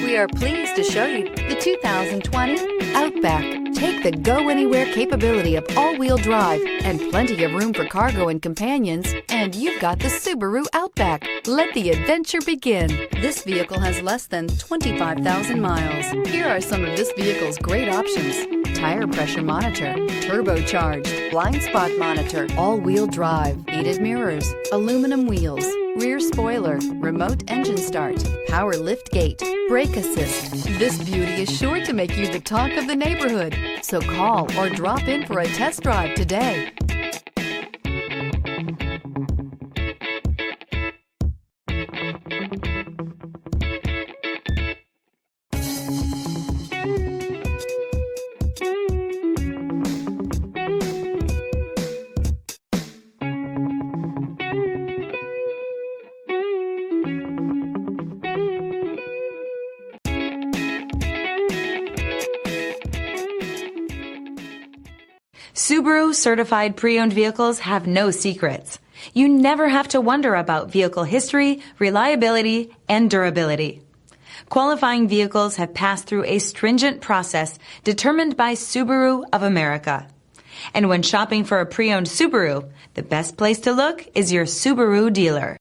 We are pleased to show you the 2020 Outback. Take the go-anywhere capability of all-wheel drive and plenty of room for cargo and companions, and you've got the Subaru Outback. Let the adventure begin. This vehicle has less than 25,000 miles. Here are some of this vehicle's great options: tire pressure monitor, turbocharged, blind spot monitor, all-wheel drive, heated mirrors, aluminum wheels, rear spoiler, remote engine start, power lift gate, brake assist. This beauty is sure to make you the talk of the neighborhood. So call or drop in for a test drive today. Subaru certified pre-owned vehicles have no secrets. You never have to wonder about vehicle history, reliability, and durability. Qualifying vehicles have passed through a stringent process determined by Subaru of America. And when shopping for a pre-owned Subaru, the best place to look is your Subaru dealer.